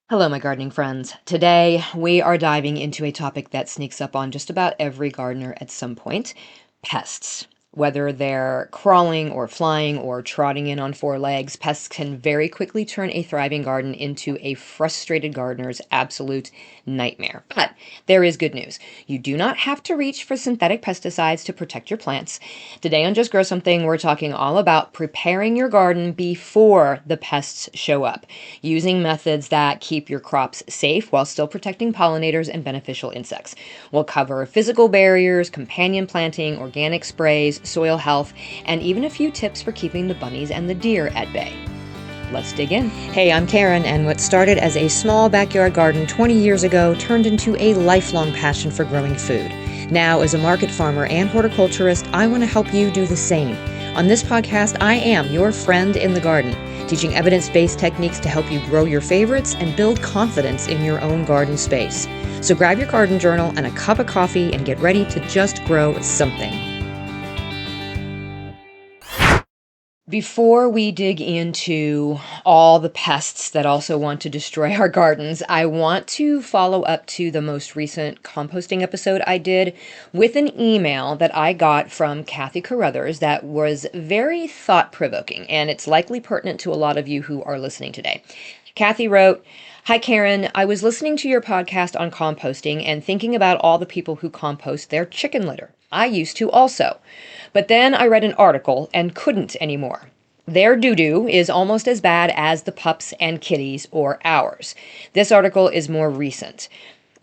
Hello, my gardening friends. Today, we are diving into a topic that sneaks up on just about every gardener at some point: pests. Whether they're crawling or flying or trotting in on four legs, pests can very quickly turn a thriving garden into a frustrated gardener's absolute nightmare. But there is good news. You do not have to reach for synthetic pesticides to protect your plants. Today on Just Grow Something, we're talking all about preparing your garden before the pests show up, using methods that keep your crops safe while still protecting pollinators and beneficial insects. We'll cover physical barriers, companion planting, organic sprays, soil health, and even a few tips for keeping the bunnies and the deer at bay. Let's dig in. Hey, I'm Karen, and what started as a small backyard garden 20 years ago turned into a lifelong passion for growing food. Now, as a market farmer and horticulturist, I want to help you do the same. On this podcast, I am your friend in the garden, teaching evidence-based techniques to help you grow your favorites and build confidence in your own garden space. So grab your garden journal and a cup of coffee and get ready to just grow something. Before we dig into all the pests that also want to destroy our gardens, I want to follow up to the most recent composting episode I did with an email that I got from Kathy Carruthers that was very thought-provoking, and it's likely pertinent to a lot of you who are listening today. Kathy wrote, "Hi Karen, I was listening to your podcast on composting and thinking about all the people who compost their chicken litter. I used to also. But then I read an article and couldn't anymore. Their doo-doo is almost as bad as the pups and kitties or ours. This article is more recent.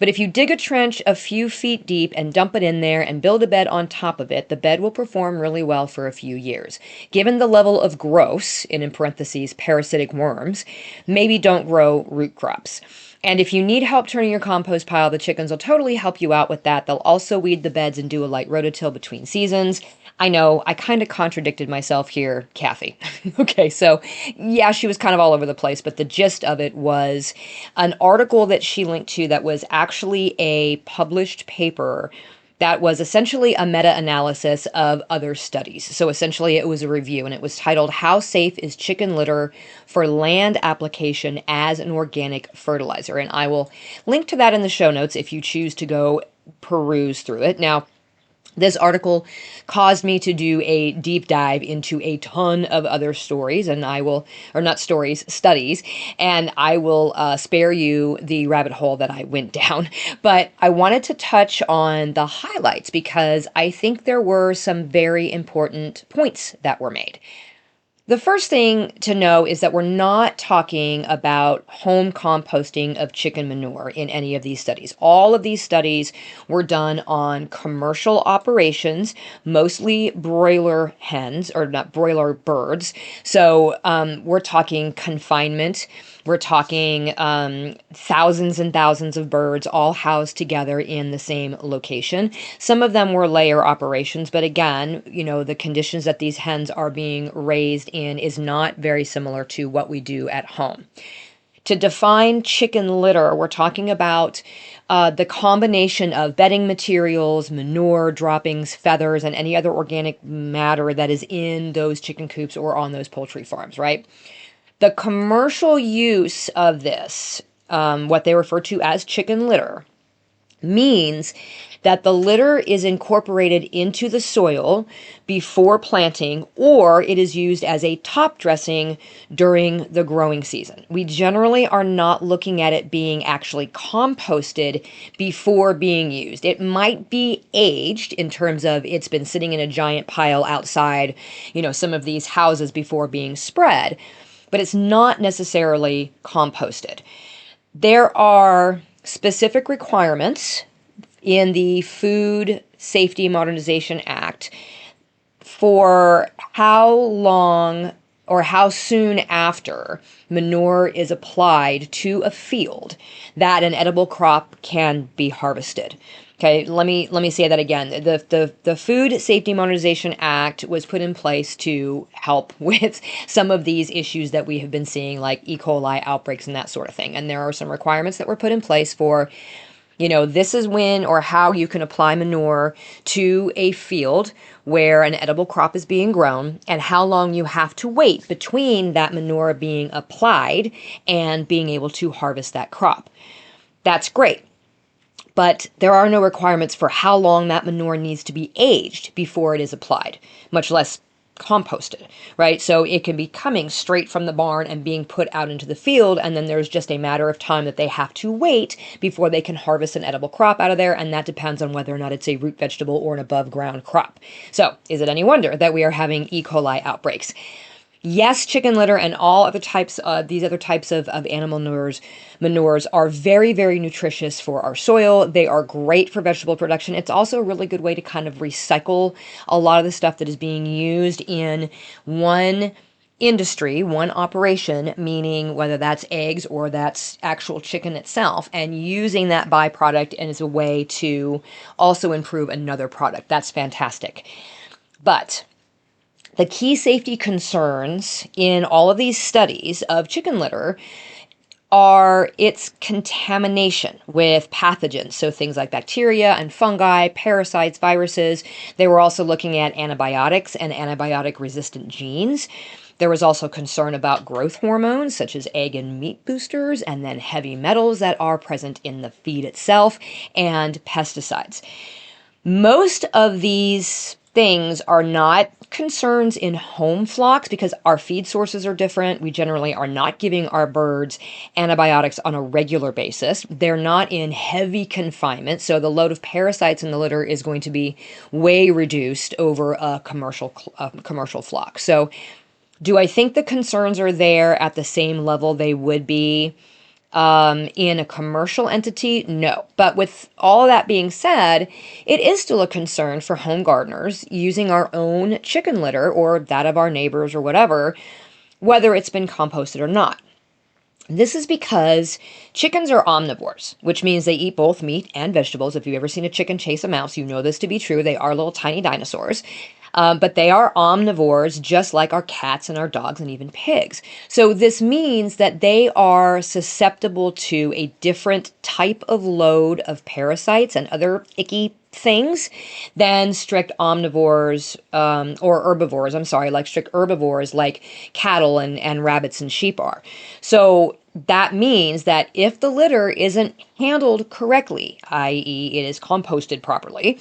But if you dig a trench a few feet deep and dump it in there and build a bed on top of it, the bed will perform really well for a few years. Given the level of gross, in parentheses, parasitic worms, maybe don't grow root crops. And if you need help turning your compost pile, the chickens will totally help you out with that. They'll also weed the beds and do a light rototill between seasons." I know, I kind of contradicted myself here, Kathy. Okay, so yeah, she was kind of all over the place, but the gist of it was an article that she linked to that was actually a published paper that was essentially a meta-analysis of other studies. So essentially it was a review, and it was titled, "How Safe is Chicken Litter for Land Application as an Organic Fertilizer?" And I will link to that in the show notes if you choose to go peruse through it. Now, this article caused me to do a deep dive into a ton of other stories, and I will, or not stories, studies, and I will spare you the rabbit hole that I went down. But I wanted to touch on the highlights because I think there were some very important points that were made. The first thing to know is that we're not talking about home composting of chicken manure in any of these studies. All of these studies were done on commercial operations, mostly broiler hens, or not broiler birds. So we're talking confinement. We're talking thousands and thousands of birds all housed together in the same location. Some of them were layer operations, but again, you know, the conditions that these hens are being raised in is not very similar to what we do at home. To define chicken litter, we're talking about the combination of bedding materials, manure, droppings, feathers, and any other organic matter that is in those chicken coops or on those poultry farms, right? The commercial use of this, what they refer to as chicken litter, means that the litter is incorporated into the soil before planting, or it is used as a top dressing during the growing season. We generally are not looking at it being actually composted before being used. It might be aged in terms of it's been sitting in a giant pile outside, you know, some of these houses before being spread, but it's not necessarily composted. There are specific requirements in the Food Safety Modernization Act for how long or how soon after manure is applied to a field that an edible crop can be harvested. Okay, let me say that again. The Food Safety Modernization Act was put in place to help with some of these issues that we have been seeing, like E. coli outbreaks and that sort of thing. And there are some requirements that were put in place for This is when or how you can apply manure to a field where an edible crop is being grown, and how long you have to wait between that manure being applied and being able to harvest that crop. That's great. But there are no requirements for how long that manure needs to be aged before it is applied, much less composted, right? So it can be coming straight from the barn and being put out into the field, and then there's just a matter of time that they have to wait before they can harvest an edible crop out of there, and that depends on whether or not it's a root vegetable or an above ground crop. So is it any wonder that we are having E. coli outbreaks? Yes, chicken litter and all other types, these other types of animal manures are very, very nutritious for our soil. They are great for vegetable production. It's also a really good way to kind of recycle a lot of the stuff that is being used in one industry, one operation, meaning whether that's eggs or that's actual chicken itself, and using that byproduct as a way to also improve another product. That's fantastic. But the key safety concerns in all of these studies of chicken litter are its contamination with pathogens. So things like bacteria and fungi, parasites, viruses. They were also looking at antibiotics and antibiotic resistant genes. There was also concern about growth hormones such as egg and meat boosters, and then heavy metals that are present in the feed itself, and pesticides. Most of these things are not concerns in home flocks because our feed sources are different. We generally are not giving our birds antibiotics on a regular basis. They're not in heavy confinement, so the load of parasites in the litter is going to be way reduced over a commercial flock. So do I think the concerns are there at the same level they would be in a commercial entity? No. But with all that being said, it is still a concern for home gardeners using our own chicken litter or that of our neighbors or whatever, whether it's been composted or not. This is because chickens are omnivores, which means they eat both meat and vegetables. If you've ever seen a chicken chase a mouse, you know this to be true. They are little tiny dinosaurs. But they are omnivores just like our cats and our dogs and even pigs. So this means that they are susceptible to a different type of load of parasites and other icky things than strict omnivores or herbivores, like strict herbivores like cattle and rabbits and sheep are. So that means that if the litter isn't handled correctly, i.e. it is composted properly,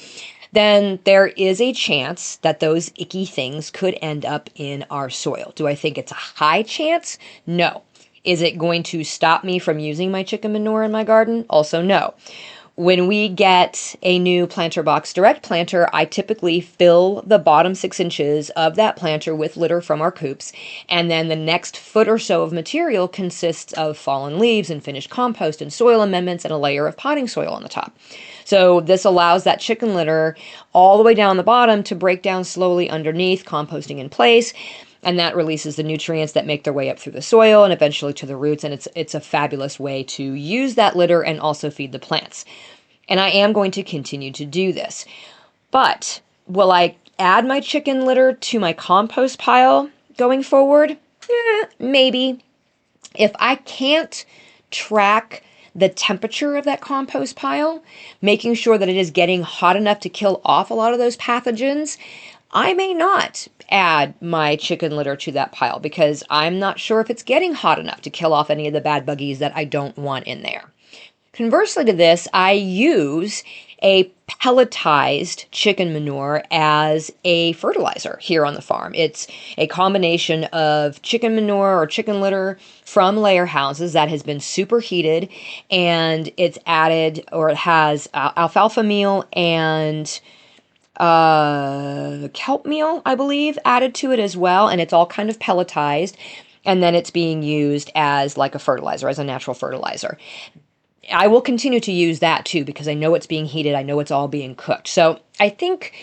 then there is a chance that those icky things could end up in our soil. Do I think it's a high chance? No. Is it going to stop me from using my chicken manure in my garden? Also no. When we get a new planter box direct planter, I typically fill the bottom 6 inches of that planter with litter from our coops, and then the next foot or so of material consists of fallen leaves and finished compost and soil amendments and a layer of potting soil on the top. So this allows that chicken litter all the way down the bottom to break down slowly underneath, composting in place, and that releases the nutrients that make their way up through the soil and eventually to the roots, and it's a fabulous way to use that litter and also feed the plants. And I am going to continue to do this. But will I add my chicken litter to my compost pile going forward? Maybe. If I can't track the temperature of that compost pile, making sure that it is getting hot enough to kill off a lot of those pathogens, I may not add my chicken litter to that pile because I'm not sure if it's getting hot enough to kill off any of the bad buggies that I don't want in there. Conversely to this, I use a pelletized chicken manure as a fertilizer here on the farm. It's a combination of chicken manure or chicken litter from layer houses that has been superheated, and it's added, or it has alfalfa meal and kelp meal, I believe, added to it as well, and it's all kind of pelletized, and then it's being used as like a fertilizer, as a natural fertilizer. I will continue to use that too because I know it's being heated. I know it's all being cooked. So I think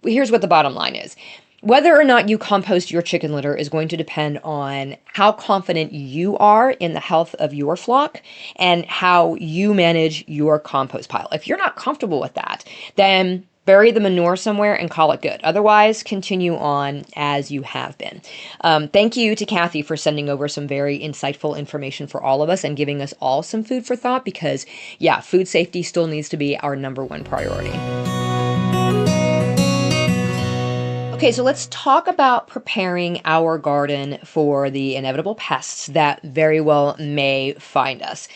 here's what the bottom line is. Whether or not you compost your chicken litter is going to depend on how confident you are in the health of your flock and how you manage your compost pile. If you're not comfortable with that, then bury the manure somewhere and call it good. Otherwise, continue on as you have been. Thank you to Kathy for sending over some very insightful information for all of us and giving us all some food for thought, because, yeah, food safety still needs to be our #1 priority. Okay, so let's talk about preparing our garden for the inevitable pests that very well may find us.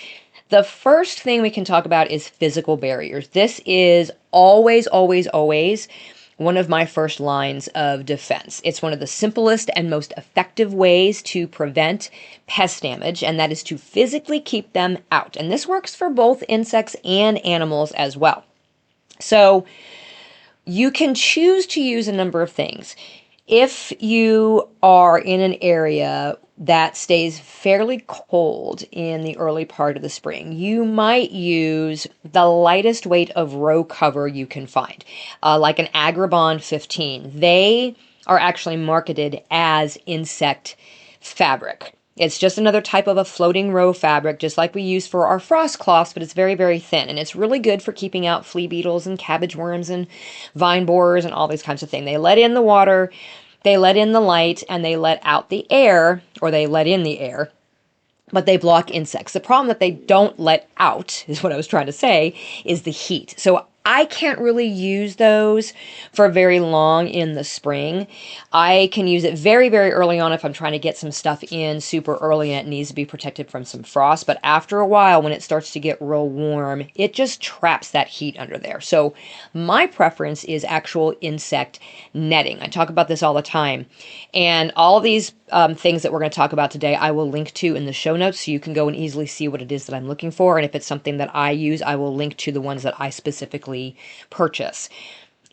The first thing we can talk about is physical barriers. This is always, always, always one of my first lines of defense. It's one of the simplest and most effective ways to prevent pest damage, and that is to physically keep them out. And this works for both insects and animals as well. So you can choose to use a number of things. If you are in an area that stays fairly cold in the early part of the spring, you might use the lightest weight of row cover you can find, like an Agribond 15. They are actually marketed as insect fabric. It's just another type of a floating row fabric, just like we use for our frost cloths, but it's very, very thin. And it's really good for keeping out flea beetles and cabbage worms and vine borers and all these kinds of things. They let in the water, they let in the light, and they let out the air, or they let in the air, but they block insects. The problem that they don't let out, is what I was trying to say, is the heat. So I can't really use those for very long in the spring. I can use it very, very early on if I'm trying to get some stuff in super early and it needs to be protected from some frost. But after a while, when it starts to get real warm, it just traps that heat under there. So my preference is actual insect netting. I talk about this all the time. And all these things that we're going to talk about today, I will link to in the show notes so you can go and easily see what it is that I'm looking for. And if it's something that I use, I will link to the ones that I specifically purchase.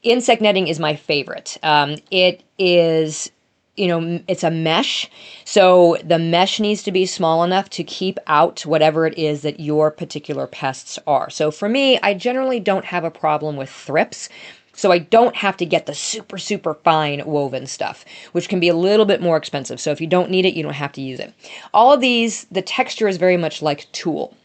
Insect netting is my favorite. It is, it's a mesh. So the mesh needs to be small enough to keep out whatever it is that your particular pests are. So for me, I generally don't have a problem with thrips. So I don't have to get the super, super fine woven stuff, which can be a little bit more expensive. So if you don't need it, you don't have to use it. All of these, the texture is very much like tulle.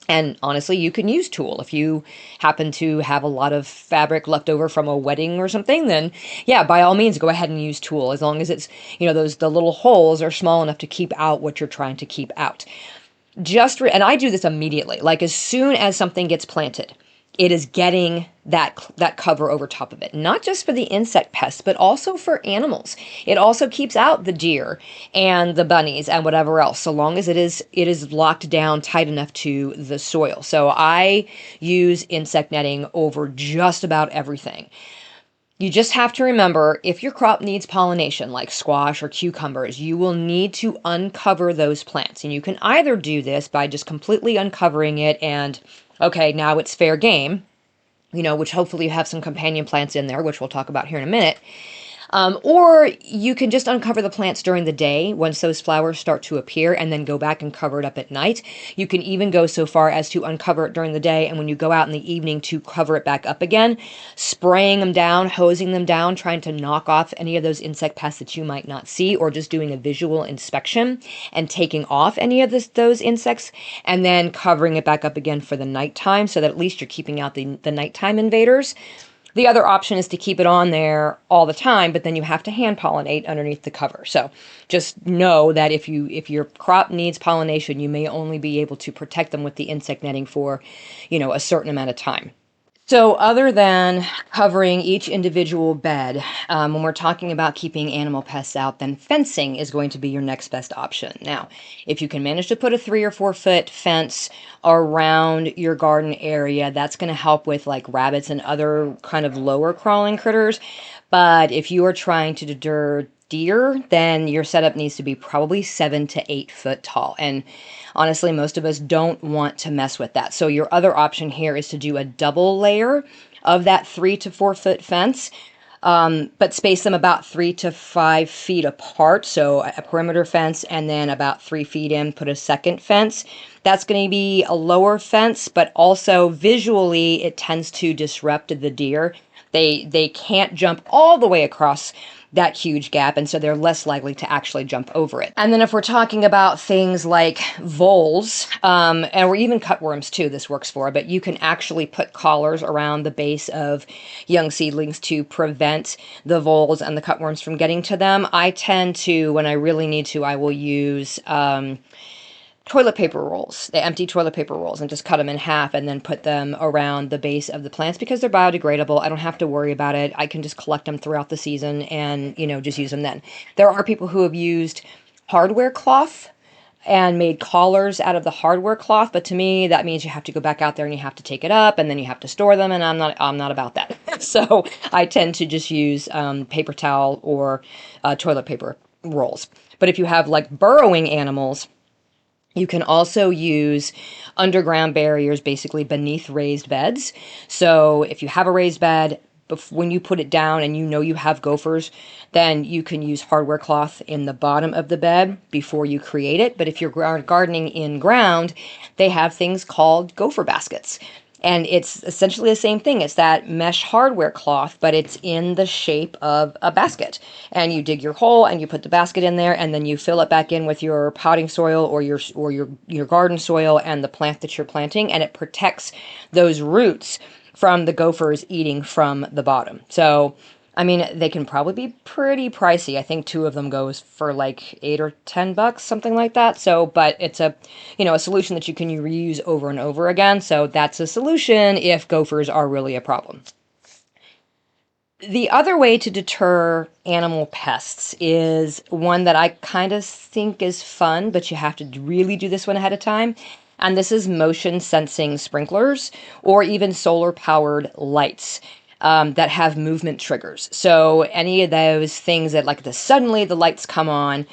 And honestly, you can use tulle. If you happen to have a lot of fabric left over from a wedding or something, then yeah, by all means, go ahead and use tulle, as long as it's, the little holes are small enough to keep out what you're trying to keep out. And I do this immediately. Like as soon as something gets planted, it is getting that cover over top of it, not just for the insect pests, but also for animals. It also keeps out the deer and the bunnies and whatever else, so long as it is locked down tight enough to the soil. So I use insect netting over just about everything. You just have to remember, if your crop needs pollination, like squash or cucumbers, you will need to uncover those plants. And you can either do this by just completely uncovering it and, okay, now it's fair game, which hopefully you have some companion plants in there, which we'll talk about here in a minute. Or you can just uncover the plants during the day once those flowers start to appear, and then go back and cover it up at night. You can even go so far as to uncover it during the day, and when you go out in the evening, to cover it back up again, spraying them down, hosing them down, trying to knock off any of those insect pests that you might not see, or just doing a visual inspection and taking off any of those insects, and then covering it back up again for the nighttime, so that at least you're keeping out the nighttime invaders. The other option is to keep it on there all the time, but then you have to hand pollinate underneath the cover. So just know that if your crop needs pollination, you may only be able to protect them with the insect netting for, a certain amount of time. So other than covering each individual bed, when we're talking about keeping animal pests out, then fencing is going to be your next best option. Now, if you can manage to put a 3 or 4 foot fence around your garden area, that's going to help with like rabbits and other kind of lower crawling critters. But if you are trying to deter deer, then your setup needs to be probably 7 to 8 foot tall. And honestly, most of us don't want to mess with that. So your other option here is to do a double layer of that 3 to 4 foot fence, but space them about 3 to 5 feet apart. So a perimeter fence, and then about 3 feet in, put a second fence. That's going to be a lower fence, but also visually it tends to disrupt the deer. They can't jump all the way across that huge gap, and so they're less likely to actually jump over it. And then if we're talking about things like voles, or even cutworms too, this works for, but you can actually put collars around the base of young seedlings to prevent the voles and the cutworms from getting to them. I tend to, when I really need to, I will use toilet paper rolls, the empty toilet paper rolls, and just cut them in half and then put them around the base of the plants because they're biodegradable. I don't have to worry about it. I can just collect them throughout the season and, just use them then. There are people who have used hardware cloth and made collars out of the hardware cloth, but to me that means you have to go back out there and you have to take it up and then you have to store them, and I'm not about that. So I tend to just use paper towel or toilet paper rolls. But if you have like burrowing animals, you can also use underground barriers basically beneath raised beds. So if you have a raised bed, when you put it down and you have gophers, then you can use hardware cloth in the bottom of the bed before you create it. But if you're gardening in ground, they have things called gopher baskets. And it's essentially the same thing. It's that mesh hardware cloth, but it's in the shape of a basket. And you dig your hole and you put the basket in there, and then you fill it back in with your potting soil or your garden soil and the plant that you're planting, and it protects those roots from the gophers eating from the bottom. So, I mean, they can probably be pretty pricey. I think 2 of them goes for like $8 or $10, something like that. So, but it's a solution that you can reuse over and over again. So that's a solution if gophers are really a problem. The other way to deter animal pests is one that I kind of think is fun, but you have to really do this one ahead of time. And this is motion sensing sprinklers or even solar powered lights that have movement triggers. So any of those things that like suddenly the lights come on,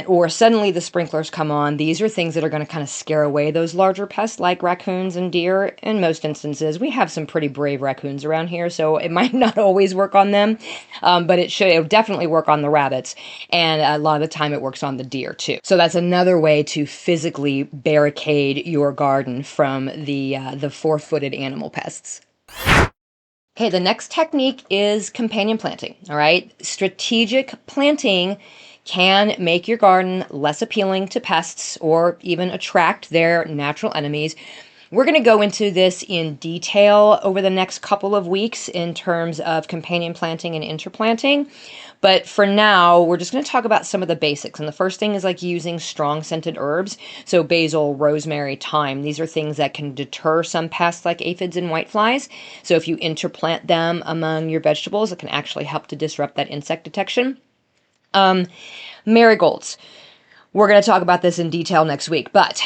or suddenly the sprinklers come on, these are things that are going to kind of scare away those larger pests like raccoons and deer. In most instances, we have some pretty brave raccoons around here, so it might not always work on them, but it'll definitely work on the rabbits, and a lot of the time it works on the deer too. So that's another way to physically barricade your garden from the 4-footed animal pests. Okay, the next technique is companion planting, all right? Strategic planting can make your garden less appealing to pests or even attract their natural enemies. We're going to go into this in detail over the next couple of weeks in terms of companion planting and interplanting. But for now, we're just going to talk about some of the basics. And the first thing is like using strong scented herbs. So basil, rosemary, thyme. These are things that can deter some pests like aphids and whiteflies. So if you interplant them among your vegetables, it can actually help to disrupt that insect detection. Marigolds. We're going to talk about this in detail next week, but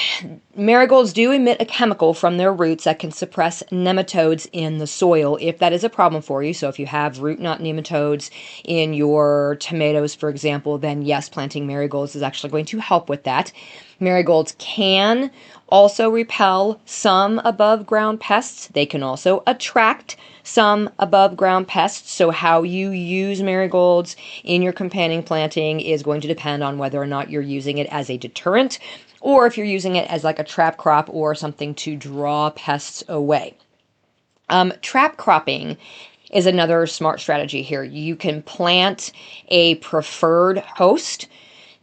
marigolds do emit a chemical from their roots that can suppress nematodes in the soil if that is a problem for you. So if you have root knot nematodes in your tomatoes, for example, then yes, planting marigolds is actually going to help with that. Marigolds can also repel some above ground pests. They can also attract some above ground pests. So how you use marigolds in your companion planting is going to depend on whether or not you're using it as a deterrent or if you're using it as like a trap crop or something to draw pests away. Trap cropping is another smart strategy here. You can plant a preferred host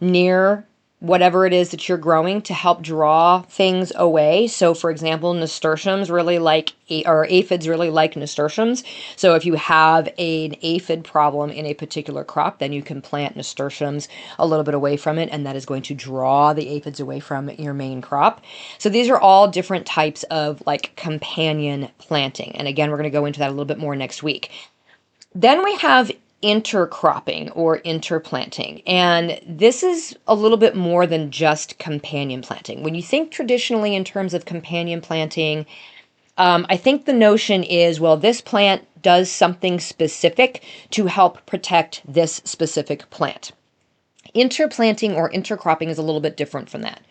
near whatever it is that you're growing to help draw things away. So for example, nasturtiums really like, or aphids really like nasturtiums. So if you have an aphid problem in a particular crop, then you can plant nasturtiums a little bit away from it, and that is going to draw the aphids away from your main crop. So these are all different types of like companion planting. And again, we're going to go into that a little bit more next week. Then we have intercropping or interplanting. And this is a little bit more than just companion planting. When you think traditionally in terms of companion planting, I think the notion is, well, this plant does something specific to help protect this specific plant. Interplanting or intercropping is a little bit different from that.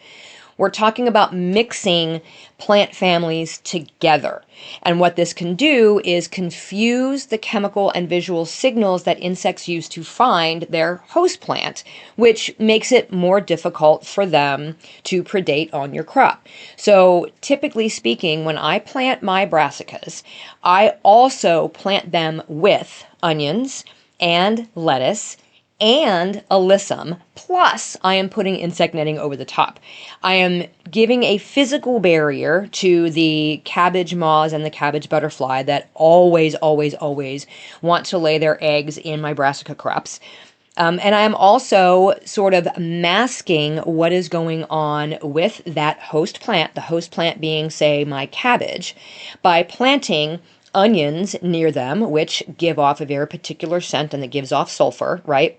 We're talking about mixing plant families together. And what this can do is confuse the chemical and visual signals that insects use to find their host plant, which makes it more difficult for them to predate on your crop. So typically speaking, when I plant my brassicas, I also plant them with onions and lettuce and alyssum, plus I am putting insect netting over the top. I am giving a physical barrier to the cabbage moths and the cabbage butterfly that always, always, always want to lay their eggs in my brassica crops. And I am also sort of masking what is going on with that host plant, the host plant being, say, my cabbage, by planting onions near them, which give off a very particular scent and that gives off sulfur, right?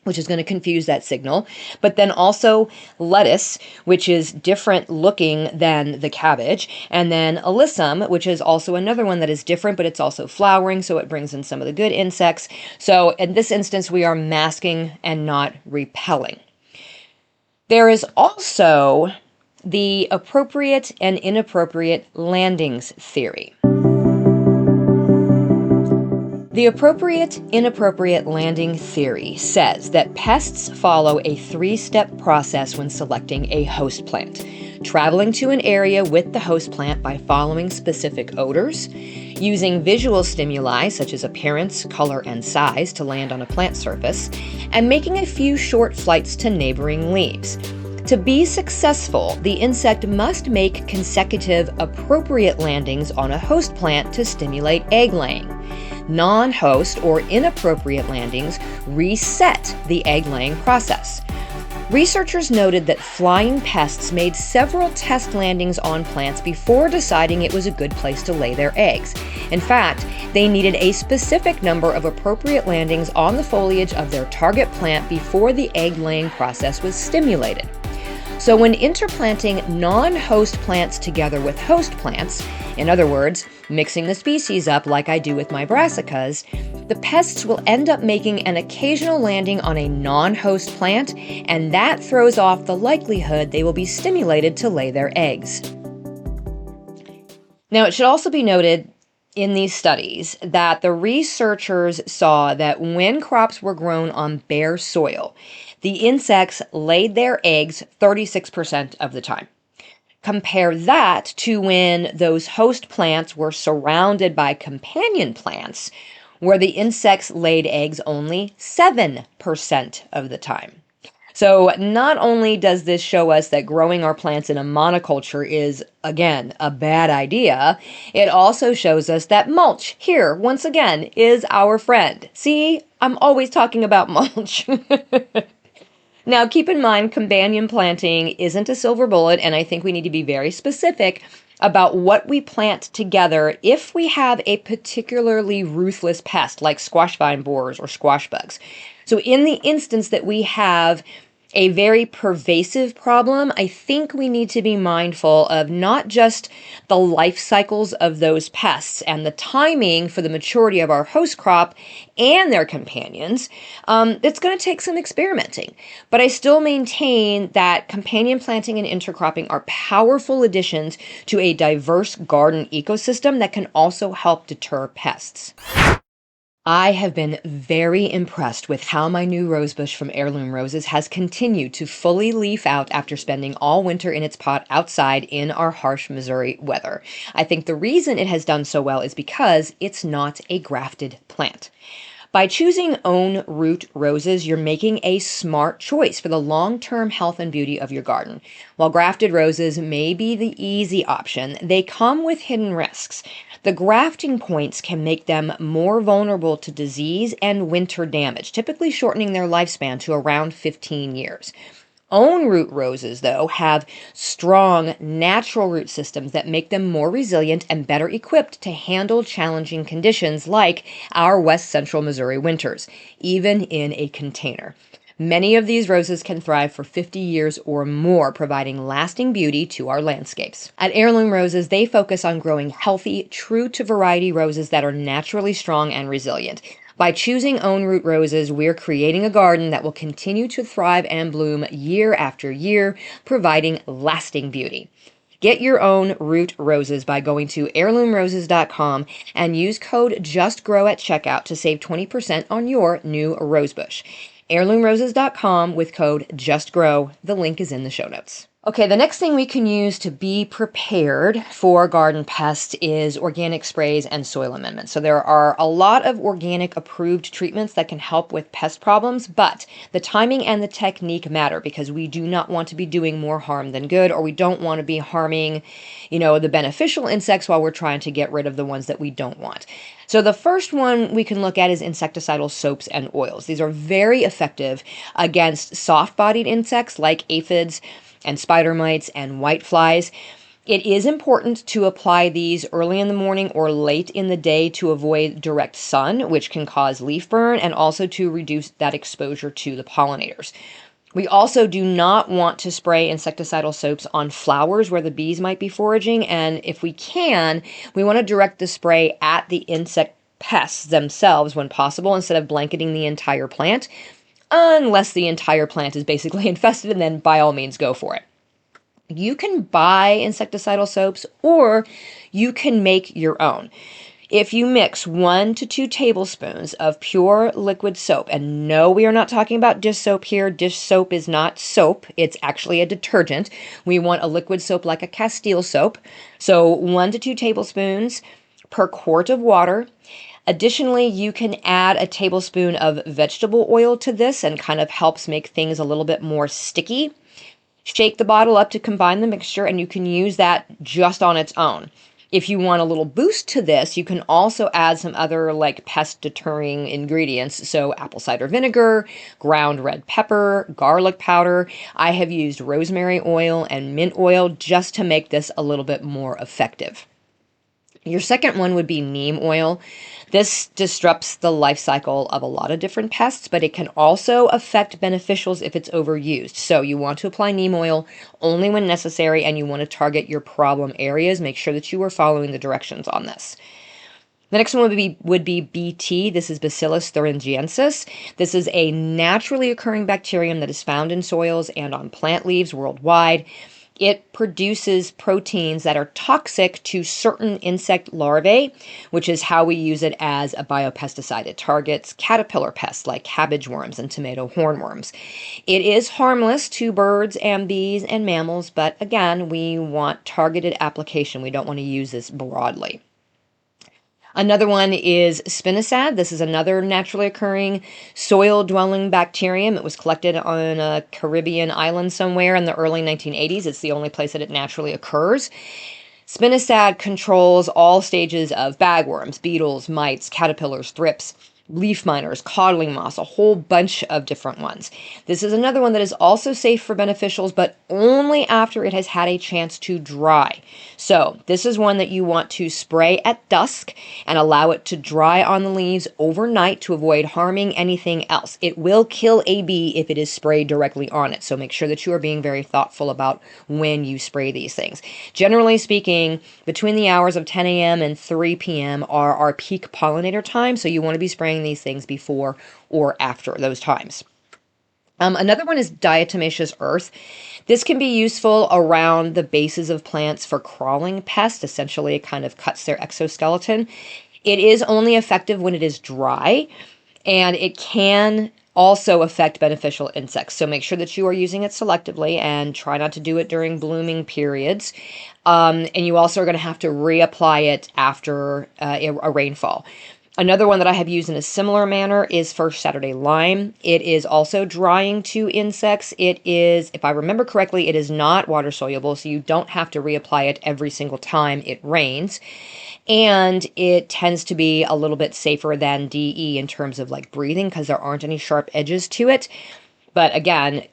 Which is going to confuse that signal. But then also lettuce, which is different looking than the cabbage. And then alyssum, which is also another one that is different, but it's also flowering, so it brings in some of the good insects. So in this instance, we are masking and not repelling. There is also the appropriate and inappropriate landings theory. The appropriate, inappropriate landing theory says that pests follow a 3-step process when selecting a host plant. Traveling to an area with the host plant by following specific odors, using visual stimuli such as appearance, color, and size to land on a plant surface, and making a few short flights to neighboring leaves. To be successful, the insect must make consecutive appropriate landings on a host plant to stimulate egg laying. Non-host or inappropriate landings reset the egg-laying process. Researchers noted that flying pests made several test landings on plants before deciding it was a good place to lay their eggs. In fact, they needed a specific number of appropriate landings on the foliage of their target plant before the egg-laying process was stimulated. So when interplanting non-host plants together with host plants, in other words, mixing the species up like I do with my brassicas, the pests will end up making an occasional landing on a non-host plant, and that throws off the likelihood they will be stimulated to lay their eggs. Now, it should also be noted in these studies that the researchers saw that when crops were grown on bare soil, the insects laid their eggs 36% of the time. Compare that to when those host plants were surrounded by companion plants, where the insects laid eggs only 7% of the time. So not only does this show us that growing our plants in a monoculture is, again, a bad idea, it also shows us that mulch, here, once again, is our friend. See, I'm always talking about mulch. Now, keep in mind, companion planting isn't a silver bullet, and I think we need to be very specific about what we plant together if we have a particularly ruthless pest like squash vine borers or squash bugs. So in the instance that we have a very pervasive problem, I think we need to be mindful of not just the life cycles of those pests and the timing for the maturity of our host crop and their companions. It's going to take some experimenting, but I still maintain that companion planting and intercropping are powerful additions to a diverse garden ecosystem that can also help deter pests. I have been very impressed with how my new rosebush from Heirloom Roses has continued to fully leaf out after spending all winter in its pot outside in our harsh Missouri weather. I think the reason it has done so well is because it's not a grafted plant. By choosing own root roses, you're making a smart choice for the long-term health and beauty of your garden. While grafted roses may be the easy option, they come with hidden risks. The grafting points can make them more vulnerable to disease and winter damage, typically shortening their lifespan to around 15 years. Own root roses, though, have strong natural root systems that make them more resilient and better equipped to handle challenging conditions like our west central Missouri winters, even in a container. Many of these roses can thrive for 50 years or more, providing lasting beauty to our landscapes. At Heirloom Roses, they focus on growing healthy, true-to-variety roses that are naturally strong and resilient. By choosing own root roses, we're creating a garden that will continue to thrive and bloom year after year, providing lasting beauty. Get your own root roses by going to heirloomroses.com and use code JUSTGROW at checkout to save 20% on your new rosebush. Heirloomroses.com with code JUSTGROW. The link is in the show notes. Okay, the next thing we can use to be prepared for garden pests is organic sprays and soil amendments. So there are a lot of organic approved treatments that can help with pest problems, but the timing and the technique matter because we do not want to be doing more harm than good, or we don't want to be harming, the beneficial insects while we're trying to get rid of the ones that we don't want. So the first one we can look at is insecticidal soaps and oils. These are very effective against soft-bodied insects like aphids and spider mites and whiteflies. It is important to apply these early in the morning or late in the day to avoid direct sun, which can cause leaf burn, and also to reduce that exposure to the pollinators. We also do not want to spray insecticidal soaps on flowers where the bees might be foraging, and if we can, we want to direct the spray at the insect pests themselves when possible instead of blanketing the entire plant, unless the entire plant is basically infested, and then by all means go for it. You can buy insecticidal soaps or you can make your own. If you mix 1 to 2 tablespoons of pure liquid soap, and no, we are not talking about dish soap here. Dish soap is not soap. It's actually a detergent. We want a liquid soap like a Castile soap. So 1 to 2 tablespoons per quart of water. Additionally, you can add a tablespoon of vegetable oil to this and kind of helps make things a little bit more sticky. Shake the bottle up to combine the mixture, and you can use that just on its own. If you want a little boost to this, you can also add some other pest deterring ingredients. So apple cider vinegar, ground red pepper, garlic powder. I have used rosemary oil and mint oil just to make this a little bit more effective. Your second one would be neem oil. This disrupts the life cycle of a lot of different pests, but it can also affect beneficials if it's overused. So you want to apply neem oil only when necessary, and you want to target your problem areas. Make sure that you are following the directions on this. The next one would be BT. This is Bacillus thuringiensis. This is a naturally occurring bacterium that is found in soils and on plant leaves worldwide. It produces proteins that are toxic to certain insect larvae, which is how we use it as a biopesticide. It targets caterpillar pests like cabbage worms and tomato hornworms. It is harmless to birds and bees and mammals, but again, we want targeted application. We don't want to use this broadly. Another one is spinosad. This is another naturally occurring soil-dwelling bacterium. It was collected on a Caribbean island somewhere in the early 1980s. It's the only place that it naturally occurs. Spinosad controls all stages of bagworms, beetles, mites, caterpillars, thrips, leaf miners, codling moths, a whole bunch of different ones. This is another one that is also safe for beneficials, but only after it has had a chance to dry. So this is one that you want to spray at dusk and allow it to dry on the leaves overnight to avoid harming anything else. It will kill a bee if it is sprayed directly on it. So make sure that you are being very thoughtful about when you spray these things. Generally speaking, between the hours of 10 a.m. and 3 p.m. are our peak pollinator time. So you want to be spraying these things before or after those times. Another one is diatomaceous earth. This can be useful around the bases of plants for crawling pests. Essentially, it kind of cuts their exoskeleton. It is only effective when it is dry, and it can also affect beneficial insects. So make sure that you are using it selectively and try not to do it during blooming periods. And you also are going to have to reapply it after a rainfall. Another one that I have used in a similar manner is First Saturday Lime. It is also drying to insects. It is, if I remember correctly, it is not water soluble, so you don't have to reapply it every single time it rains. And it tends to be a little bit safer than DE in terms of breathing because there aren't any sharp edges to it. But again,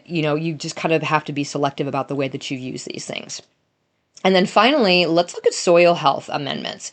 you just kind of have to be selective about the way that you use these things. And then finally, let's look at soil health amendments.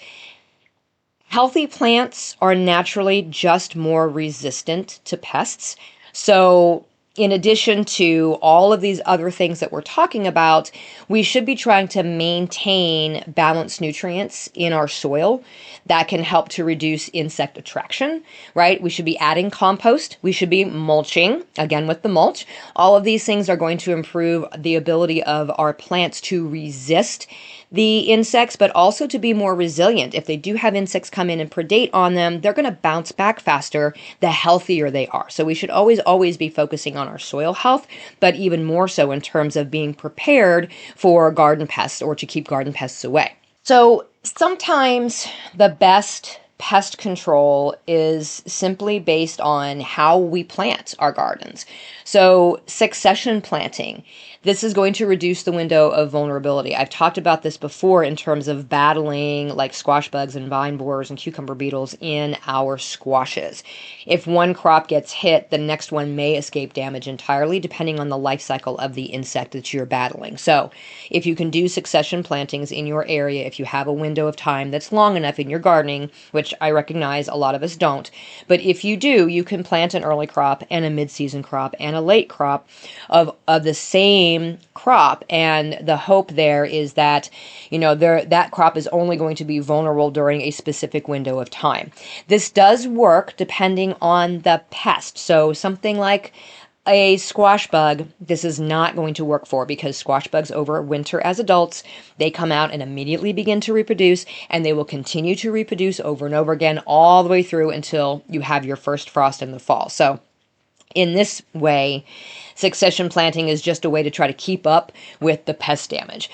Healthy plants are naturally just more resistant to pests. So in addition to all of these other things that we're talking about, we should be trying to maintain balanced nutrients in our soil that can help to reduce insect attraction, right? We should be adding compost. We should be mulching, again with the mulch. All of these things are going to improve the ability of our plants to resist the insects, but also to be more resilient. If they do have insects come in and predate on them, they're going to bounce back faster the healthier they are. So we should always be focusing on our soil health, but even more so in terms of being prepared for garden pests or to keep garden pests away. So sometimes the best pest control is simply based on how we plant our gardens. So succession planting, this is going to reduce the window of vulnerability. I've talked about this before in terms of battling like squash bugs and vine borers and cucumber beetles in our squashes. If one crop gets hit, the next one may escape damage entirely, depending on the life cycle of the insect that you're battling. So if you can do succession plantings in your area, if you have a window of time that's long enough in your gardening, which I recognize a lot of us don't, but if you do, you can plant an early crop and a mid-season crop and a late crop of the same crop, and the hope there is that that crop is only going to be vulnerable during a specific window of time. This does work depending on the pest. So something like a squash bug, this is not going to work for, because squash bugs overwinter as adults. They come out and immediately begin to reproduce, and they will continue to reproduce over and over again all the way through until you have your first frost in the fall. So in this way, succession planting is just a way to try to keep up with the pest damage.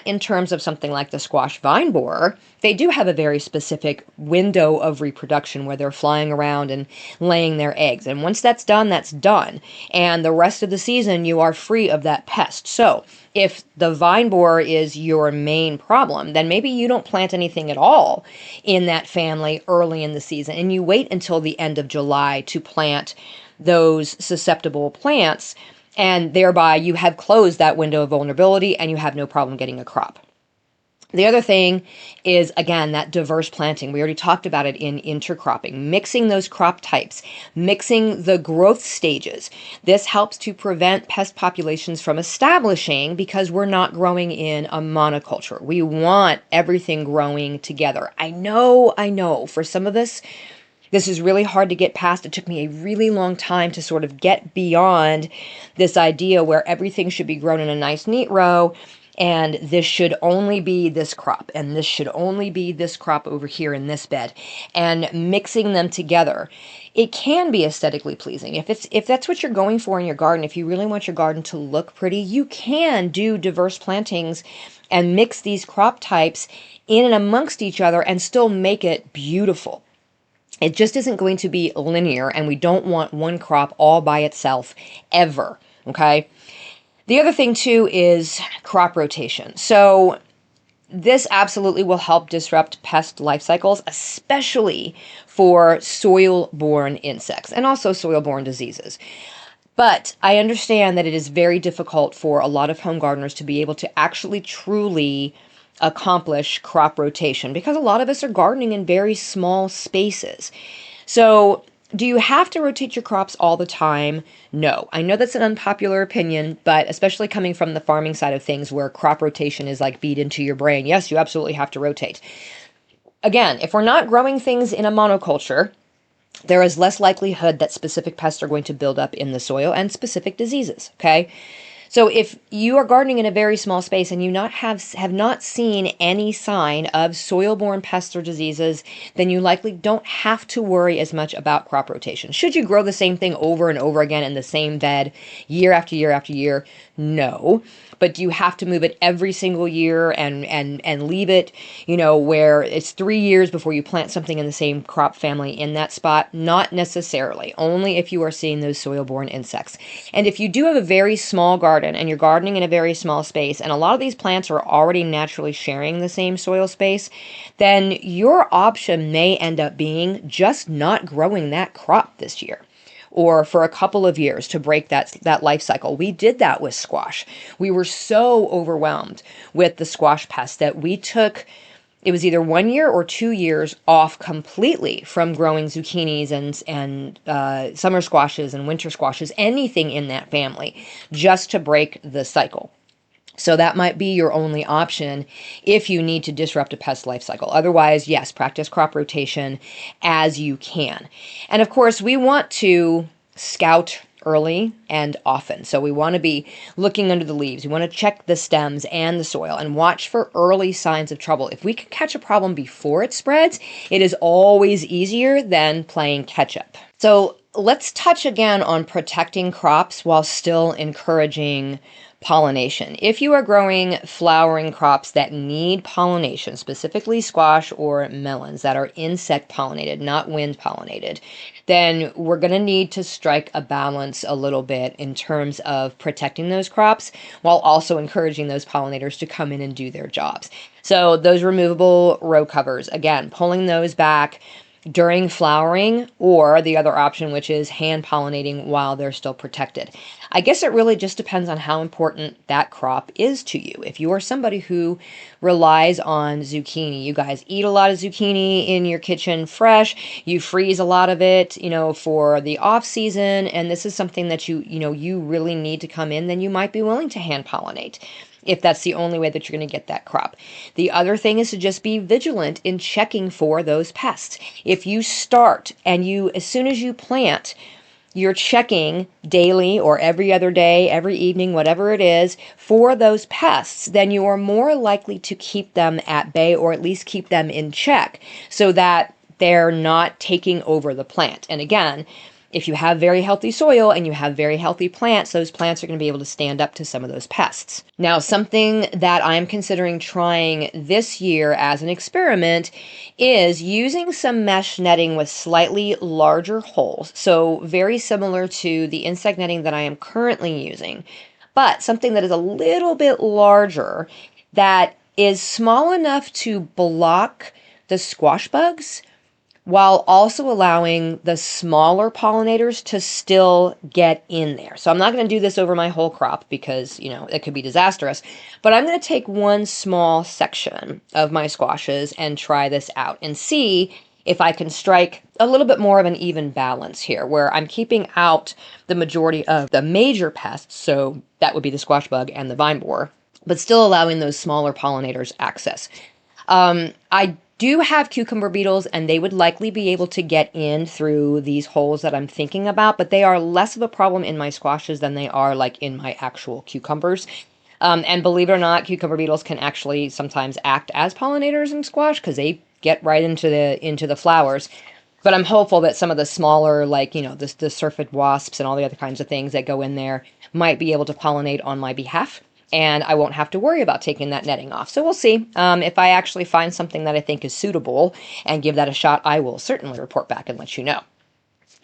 In terms of something like the squash vine borer, they do have a very specific window of reproduction where they're flying around and laying their eggs. And once that's done, that's done. And the rest of the season, you are free of that pest. So if the vine borer is your main problem, then maybe you don't plant anything at all in that family early in the season, and you wait until the end of July to plant those susceptible plants, and thereby you have closed that window of vulnerability and you have no problem getting a crop. The other thing is, again, that diverse planting. We already talked about it in intercropping, mixing those crop types, mixing the growth stages. This helps to prevent pest populations from establishing, because we're not growing in a monoculture. We want everything growing together. I know, for some of us, this is really hard to get past. It took me a really long time to sort of get beyond this idea where everything should be grown in a nice, neat row, and this should only be this crop, and this should only be this crop over here in this bed, and mixing them together. It can be aesthetically pleasing. If that's what you're going for in your garden, if you really want your garden to look pretty, you can do diverse plantings and mix these crop types in and amongst each other and still make it beautiful. It just isn't going to be linear, and we don't want one crop all by itself ever, okay? The other thing, too, is crop rotation. So this absolutely will help disrupt pest life cycles, especially for soil-borne insects and also soil-borne diseases. But I understand that it is very difficult for a lot of home gardeners to be able to actually truly accomplish crop rotation, because a lot of us are gardening in very small spaces. So do you have to rotate your crops all the time? No. I know that's an unpopular opinion, but especially coming from the farming side of things, where crop rotation is like beat into your brain, yes, you absolutely have to rotate. Again, if we're not growing things in a monoculture, there is less likelihood that specific pests are going to build up in the soil and specific diseases, okay? So if you are gardening in a very small space and you have not seen any sign of soil-borne pests or diseases, then you likely don't have to worry as much about crop rotation. Should you grow the same thing over and over again in the same bed year after year after year? No. But do you have to move it every single year and leave it, where it's 3 years before you plant something in the same crop family in that spot? Not necessarily. Only if you are seeing those soil-borne insects. And if you do have a very small garden and you're gardening in a very small space, and a lot of these plants are already naturally sharing the same soil space, then your option may end up being just not growing that crop this year, or for a couple of years to break that life cycle. We did that with squash. We were so overwhelmed with the squash pest that we took it was either 1 year or 2 years off completely from growing zucchinis and summer squashes and winter squashes, anything in that family, just to break the cycle. So that might be your only option if you need to disrupt a pest life cycle. Otherwise, yes, practice crop rotation as you can. And of course, we want to scout early and often. So we want to be looking under the leaves. We want to check the stems and the soil and watch for early signs of trouble. If we can catch a problem before it spreads, it is always easier than playing catch up. So let's touch again on protecting crops while still encouraging pollination. If you are growing flowering crops that need pollination, specifically squash or melons that are insect pollinated, not wind pollinated, then we're going to need to strike a balance a little bit in terms of protecting those crops while also encouraging those pollinators to come in and do their jobs. So those removable row covers, again, pulling those back during flowering, or the other option, which is hand pollinating while they're still protected. I guess it really just depends on how important that crop is to you. If you are somebody who relies on zucchini, you guys eat a lot of zucchini in your kitchen fresh, you freeze a lot of it, for the off season, and this is something that you really need to come in, then you might be willing to hand pollinate, if that's the only way that you're going to get that crop. The other thing is to just be vigilant in checking for those pests. If you start and as soon as you plant, you're checking daily or every other day, every evening, whatever it is, for those pests, then you are more likely to keep them at bay, or at least keep them in check, so that they're not taking over the plant. And again, if you have very healthy soil and you have very healthy plants, those plants are going to be able to stand up to some of those pests. Now, something that I'm considering trying this year as an experiment is using some mesh netting with slightly larger holes. So very similar to the insect netting that I am currently using, but something that is a little bit larger, that is small enough to block the squash bugs while also allowing the smaller pollinators to still get in there. So I'm not going to do this over my whole crop because, it could be disastrous, but I'm going to take one small section of my squashes and try this out and see if I can strike a little bit more of an even balance here, where I'm keeping out the majority of the major pests, so that would be the squash bug and the vine borer, but still allowing those smaller pollinators access. I do have cucumber beetles, and they would likely be able to get in through these holes that I'm thinking about, but they are less of a problem in my squashes than they are like in my actual cucumbers. And believe it or not, cucumber beetles can actually sometimes act as pollinators in squash because they get right into the flowers. But I'm hopeful that some of the smaller, like, the syrphid wasps and all the other kinds of things that go in there might be able to pollinate on my behalf, and I won't have to worry about taking that netting off. So we'll see. If I actually find something that I think is suitable and give that a shot, I will certainly report back and let you know.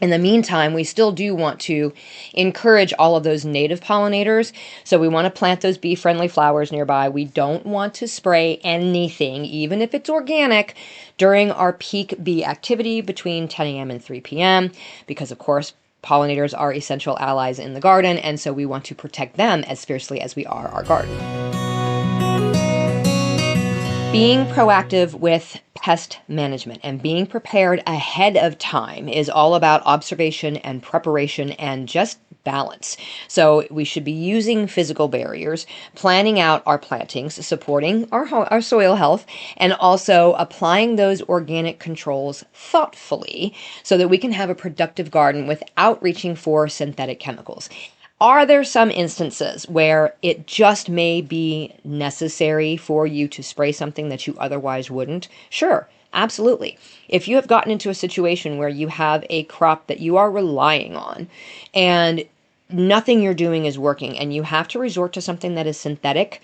In the meantime, we still do want to encourage all of those native pollinators. So we want to plant those bee-friendly flowers nearby. We don't want to spray anything, even if it's organic, during our peak bee activity between 10 a.m. and 3 p.m. because, of course, pollinators are essential allies in the garden, and so we want to protect them as fiercely as we are our garden. Being proactive with pest management and being prepared ahead of time is all about observation and preparation and just balance. So we should be using physical barriers, planning out our plantings, supporting our soil health, and also applying those organic controls thoughtfully so that we can have a productive garden without reaching for synthetic chemicals. Are there some instances where it just may be necessary for you to spray something that you otherwise wouldn't? Sure, absolutely. If you have gotten into a situation where you have a crop that you are relying on and nothing you're doing is working and you have to resort to something that is synthetic,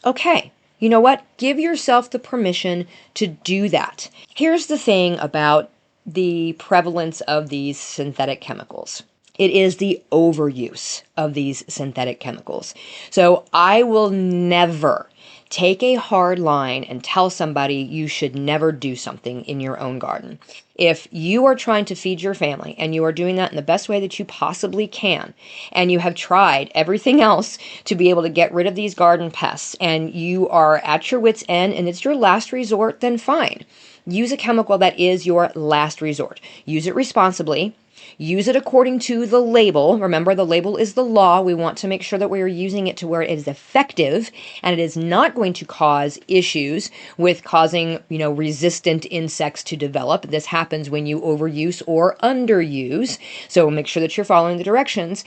okay, you know what? Give yourself the permission to do that. Here's the thing about the prevalence of these synthetic chemicals. It is the overuse of these synthetic chemicals. So I will never take a hard line and tell somebody you should never do something in your own garden. If you are trying to feed your family and you are doing that in the best way that you possibly can, and you have tried everything else to be able to get rid of these garden pests, and you are at your wit's end and it's your last resort, then fine. Use a chemical that is your last resort. Use it responsibly. Use it according to the label. Remember, the label is the law. We want to make sure that we are using it to where it is effective and it is not going to cause issues with causing, resistant insects to develop. This happens when you overuse or underuse. So make sure that you're following the directions.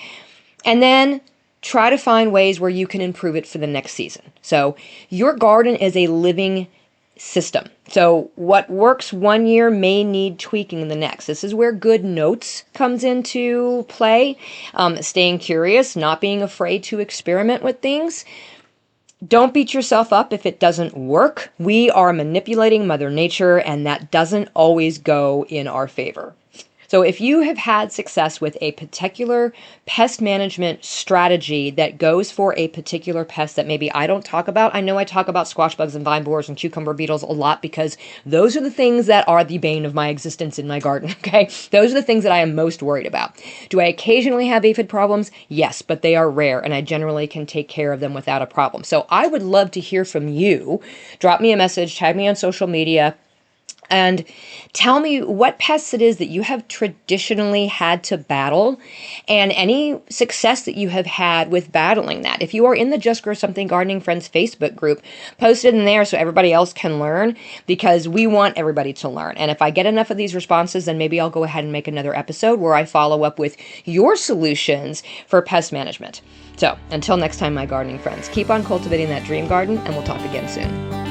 And then try to find ways where you can improve it for the next season. So your garden is a living system. So what works one year may need tweaking in the next. This is where good notes comes into play. Staying curious, not being afraid to experiment with things. Don't beat yourself up if it doesn't work. We are manipulating Mother Nature, and that doesn't always go in our favor. So if you have had success with a particular pest management strategy that goes for a particular pest that maybe I don't talk about, I know I talk about squash bugs and vine borers and cucumber beetles a lot because those are the things that are the bane of my existence in my garden, okay? Those are the things that I am most worried about. Do I occasionally have aphid problems? Yes, but they are rare and I generally can take care of them without a problem. So I would love to hear from you. Drop me a message, tag me on social media, and tell me what pests it is that you have traditionally had to battle and any success that you have had with battling that. If you are in the Just Grow Something Gardening Friends Facebook group, post it in there so everybody else can learn, because we want everybody to learn. And if I get enough of these responses, then maybe I'll go ahead and make another episode where I follow up with your solutions for pest management. So until next time, my gardening friends, keep on cultivating that dream garden, and we'll talk again soon.